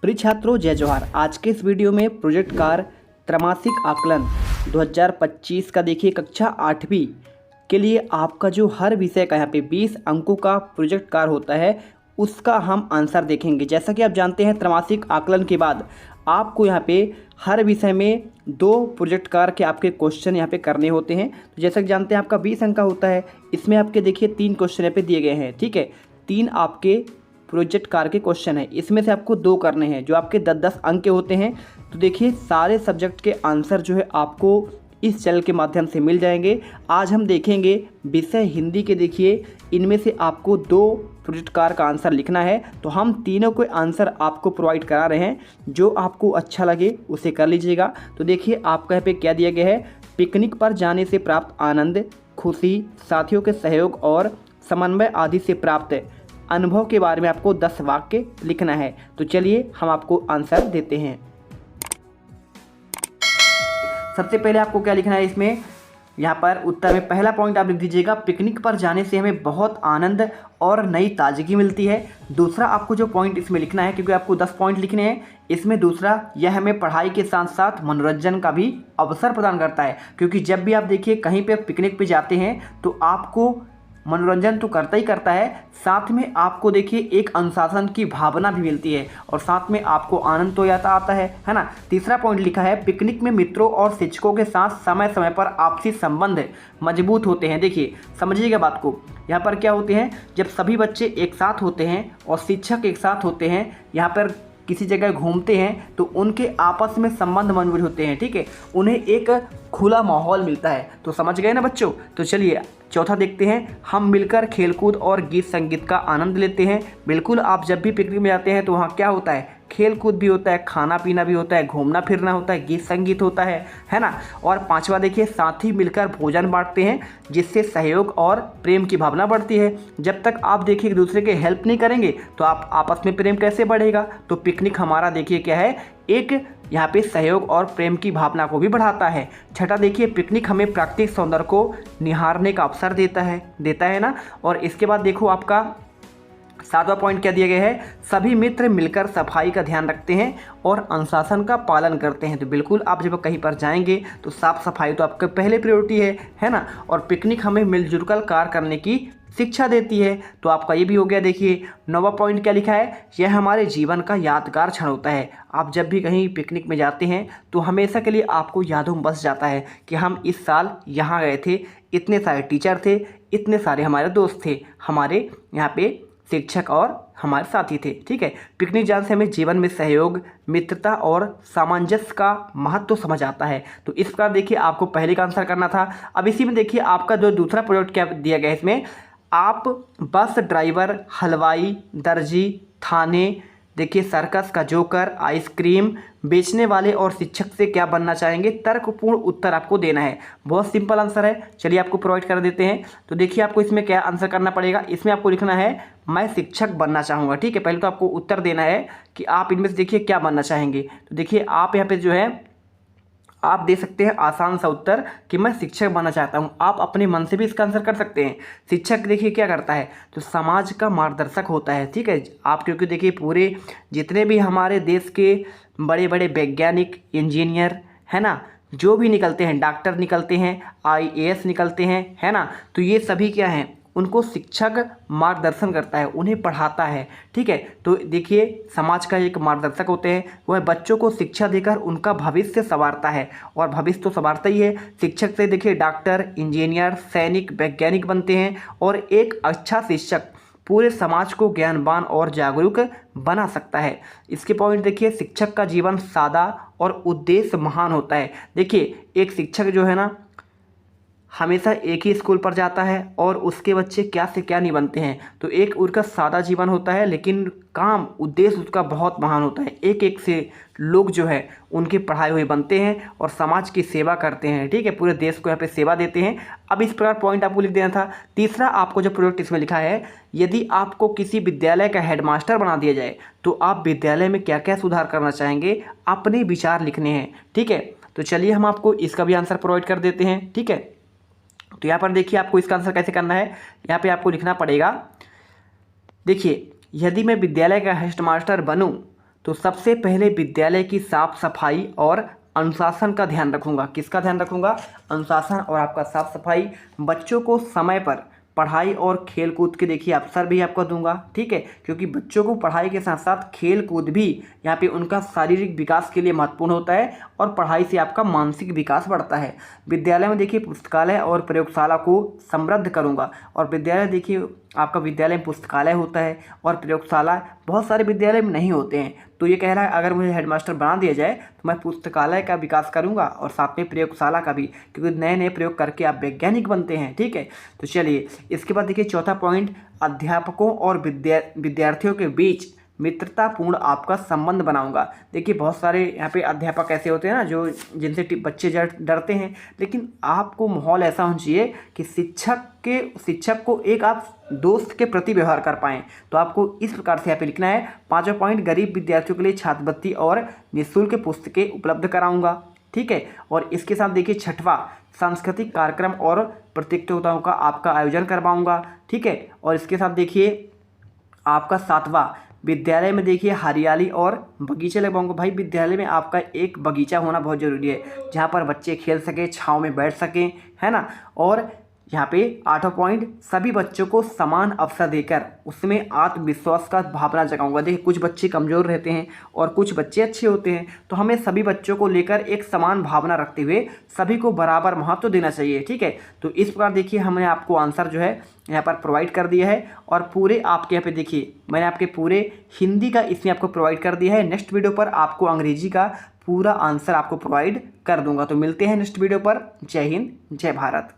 प्रिय छात्रों, जय जवाहर। आज के इस वीडियो में प्रोजेक्ट कार्य त्रैमासिक आकलन 2025 का देखिए कक्षा 8वीं के लिए आपका जो हर विषय का यहाँ पे 20 अंकों का प्रोजेक्ट कार्य होता है उसका हम आंसर देखेंगे। जैसा कि आप जानते हैं त्रैमासिक आकलन के बाद आपको यहाँ पे हर विषय में 2 प्रोजेक्ट कार्य के आपके क्वेश्चन यहाँ पे करने होते हैं। तो जैसा कि जानते हैं आपका 20 अंक का होता है, इसमें आपके देखिए 3 क्वेश्चन यहाँ पे दिए गए हैं। ठीक है, 3 आपके प्रोजेक्ट कार्य के क्वेश्चन है, इसमें से आपको 2 करने हैं जो आपके 10-10 अंक के होते हैं। तो देखिए सारे सब्जेक्ट के आंसर जो है आपको इस चैनल के माध्यम से मिल जाएंगे। आज हम देखेंगे विषय हिंदी के, देखिए इनमें से आपको 2 प्रोजेक्ट कार्य का आंसर लिखना है। तो हम तीनों के आंसर आपको प्रोवाइड करा रहे हैं, जो आपको अच्छा लगे उसे कर लीजिएगा। तो देखिए आपका यहाँ पे क्या दिया गया है, पिकनिक पर जाने से प्राप्त आनंद, खुशी, साथियों के सहयोग और समन्वय आदि से प्राप्त अनुभव के बारे में आपको 10 वाक्य लिखना है। तो चलिए हम आपको आंसर देते हैं। सबसे पहले आपको क्या लिखना है, इसमें यहाँ पर उत्तर में पहला पॉइंट आप लिख दीजिएगा, पिकनिक पर जाने से हमें बहुत आनंद और नई ताजगी मिलती है। दूसरा आपको जो पॉइंट इसमें लिखना है, क्योंकि आपको 10 पॉइंट लिखने हैं, इसमें दूसरा यह हमें पढ़ाई के साथ साथ मनोरंजन का भी अवसर प्रदान करता है। क्योंकि जब भी आप देखिए कहीं पर पिकनिक पे जाते हैं तो आपको मनोरंजन तो करता ही करता है, साथ में आपको देखिए एक अनुशासन की भावना भी मिलती है और साथ में आपको आनंद तो आता है ना। तीसरा पॉइंट लिखा है, पिकनिक में मित्रों और शिक्षकों के साथ समय समय पर आपसी संबंध मजबूत होते हैं। देखिए समझिएगा बात को, यहाँ पर क्या होते हैं, जब सभी बच्चे एक साथ होते हैं और शिक्षक एक साथ होते हैं, यहाँ पर किसी जगह घूमते हैं तो उनके आपस में संबंध मजबूत होते हैं। ठीक है, उन्हें एक खुला माहौल मिलता है। तो समझ गए ना बच्चों। तो चलिए चौथा देखते हैं, हम मिलकर खेलकूद और गीत संगीत का आनंद लेते हैं। बिल्कुल, आप जब भी पिकनिक में जाते हैं तो वहाँ क्या होता है, खेल कूद भी होता है, खाना पीना भी होता है, घूमना फिरना होता है, गीत संगीत होता है ना। और पांचवा देखिए, साथ ही मिलकर भोजन बांटते हैं जिससे सहयोग और प्रेम की भावना बढ़ती है। जब तक आप देखिए एक दूसरे के हेल्प नहीं करेंगे तो आप आपस में प्रेम कैसे बढ़ेगा। तो पिकनिक हमारा देखिए क्या है, एक यहाँ पे सहयोग और प्रेम की भावना को भी बढ़ाता है। छठा देखिए, पिकनिक हमें प्राकृतिक सौंदर्य को निहारने का अवसर देता है ना। और इसके बाद देखो आपका 7वां पॉइंट क्या दिया गया है, सभी मित्र मिलकर सफाई का ध्यान रखते हैं और अनुशासन का पालन करते हैं। तो बिल्कुल आप जब कहीं पर जाएंगे तो साफ सफाई तो आपका पहले प्रायोरिटी है ना। और पिकनिक हमें मिलजुल कर कार्य करने की शिक्षा देती है। तो आपका ये भी हो गया। देखिए 9वां पॉइंट क्या लिखा है, यह हमारे जीवन का यादगार क्षण होता है। आप जब भी कहीं पिकनिक में जाते हैं तो हमेशा के लिए आपको यादों में बस जाता है कि हम इस साल यहाँ गए थे, इतने सारे टीचर थे, इतने सारे हमारे दोस्त थे, हमारे यहाँ पे शिक्षक और हमारे साथी थे। ठीक है, पिकनिक जाने से हमें जीवन में सहयोग, मित्रता और सामंजस्य का महत्व समझ आता है। तो इस प्रकार देखिए आपको पहले का आंसर करना था। अब इसी में देखिए आपका जो दूसरा प्रोजेक्ट क्या दिया गया है, इसमें आप बस ड्राइवर, हलवाई, दर्जी, थाने, देखिए सर्कस का जोकर, आइसक्रीम बेचने वाले और शिक्षक से क्या बनना चाहेंगे, तर्कपूर्ण उत्तर आपको देना है। बहुत सिंपल आंसर है, चलिए आपको प्रोवाइड कर देते हैं। तो देखिए आपको इसमें क्या आंसर करना पड़ेगा, इसमें आपको लिखना है मैं शिक्षक बनना चाहूँगा। ठीक है, पहले तो आपको उत्तर देना है कि आप इनमें से देखिए क्या बनना चाहेंगे। तो देखिए आप यहाँ पे जो है आप दे सकते हैं आसान सा उत्तर कि मैं शिक्षक बनना चाहता हूं। आप अपने मन से भी इसका आंसर कर सकते हैं। शिक्षक देखिए क्या करता है, तो समाज का मार्गदर्शक होता है। ठीक है, आप क्योंकि देखिए पूरे जितने भी हमारे देश के बड़े बड़े वैज्ञानिक, इंजीनियर है ना, जो भी निकलते हैं, डॉक्टर निकलते हैं, IAS निकलते हैं, है ना, तो ये सभी क्या हैं, उनको शिक्षक मार्गदर्शन करता है, उन्हें पढ़ाता है। ठीक है, तो देखिए समाज का एक मार्गदर्शक होते हैं, वह बच्चों को शिक्षा देकर उनका भविष्य संवारता है। और भविष्य तो संवारता ही है, शिक्षक से देखिए डॉक्टर, इंजीनियर, सैनिक, वैज्ञानिक बनते हैं। और एक अच्छा शिक्षक पूरे समाज को ज्ञानवान और जागरूक बना सकता है। इसके पॉइंट देखिए, शिक्षक का जीवन सादा और उद्देश्य महान होता है। देखिए एक शिक्षक जो है ना हमेशा एक ही स्कूल पर जाता है और उसके बच्चे क्या से क्या नहीं बनते हैं। तो एक उनका सादा जीवन होता है, लेकिन काम उद्देश्य उसका बहुत महान होता है। एक एक से लोग जो है उनके पढ़ाए हुए बनते हैं और समाज की सेवा करते हैं। ठीक है, पूरे देश को यहाँ पे सेवा देते हैं। अब इस प्रकार पॉइंट आपको लिख देना था। तीसरा आपको जो प्रोजेक्ट इसमें लिखा है, यदि आपको किसी विद्यालय का हेडमास्टर बना दिया जाए तो आप विद्यालय में क्या क्या सुधार करना चाहेंगे, अपने विचार लिखने हैं। ठीक है, तो चलिए हम आपको इसका भी आंसर प्रोवाइड कर देते हैं। ठीक है, तो यहाँ पर देखिए आपको इसका आंसर कैसे करना है, यहाँ पे आपको लिखना पड़ेगा। देखिए यदि मैं विद्यालय का हेडमास्टर बनूं तो सबसे पहले विद्यालय की साफ सफाई और अनुशासन का ध्यान रखूंगा। किसका ध्यान रखूंगा? अनुशासन और आपका साफ सफाई। बच्चों को समय पर पढ़ाई और खेल कूद के देखिए अवसर भी आपको दूंगा, ठीक है, क्योंकि बच्चों को पढ़ाई के साथ साथ खेल कूद भी यहाँ पे उनका शारीरिक विकास के लिए महत्वपूर्ण होता है और पढ़ाई से आपका मानसिक विकास बढ़ता है। विद्यालय में देखिए पुस्तकालय और प्रयोगशाला को समृद्ध करूँगा। और विद्यालय देखिए आपका विद्यालय में पुस्तकालय होता है और प्रयोगशाला बहुत सारे विद्यालय में नहीं होते हैं। तो ये कह रहा है अगर मुझे हेडमास्टर बना दिया जाए तो मैं पुस्तकालय का विकास करूंगा और साथ में प्रयोगशाला का भी, क्योंकि नए नए प्रयोग करके आप वैज्ञानिक बनते हैं, ठीक है। तो चलिए इसके बाद देखिए चौथा पॉइंट, अध्यापकों और विद्यार्थियों के बीच मित्रतापूर्ण आपका संबंध बनाऊंगा। देखिए बहुत सारे यहाँ पे अध्यापक ऐसे होते हैं ना जो जिनसे बच्चे डरते हैं, लेकिन आपको माहौल ऐसा होना चाहिए कि शिक्षक को एक आप दोस्त के प्रति व्यवहार कर पाएँ। तो आपको इस प्रकार से यहाँ पे लिखना है। पांचवा पॉइंट, गरीब विद्यार्थियों के लिए छात्रवृत्ति और निःशुल्क पुस्तकें उपलब्ध कराऊंगा, ठीक है। और इसके साथ देखिए छठवां, सांस्कृतिक कार्यक्रम और प्रतियोगिताओं का आपका आयोजन करवाऊंगा, ठीक है। और इसके साथ देखिए आपका सातवां, विद्यालय में देखिए हरियाली और बगीचे लगवाऊंगा। भाई विद्यालय में आपका एक बगीचा होना बहुत ज़रूरी है जहाँ पर बच्चे खेल सकें, छाँव में बैठ सकें, है ना। और यहाँ पे आठवां पॉइंट, सभी बच्चों को समान अवसर देकर उसमें आत्मविश्वास का भावना जगाऊंगा। देखिए कुछ बच्चे कमज़ोर रहते हैं और कुछ बच्चे अच्छे होते हैं, तो हमें सभी बच्चों को लेकर एक समान भावना रखते हुए सभी को बराबर महत्व देना चाहिए, ठीक है। तो इस प्रकार देखिए हमने आपको आंसर जो है यहाँ पर प्रोवाइड कर दिया है। और पूरे आपके यहाँ पे देखिए मैंने आपके पूरे हिंदी का इसमें आपको प्रोवाइड कर दिया है। नेक्स्ट वीडियो पर आपको अंग्रेजी का पूरा आंसर आपको प्रोवाइड कर दूंगा। तो मिलते हैं नेक्स्ट वीडियो पर। जय हिंद, जय भारत।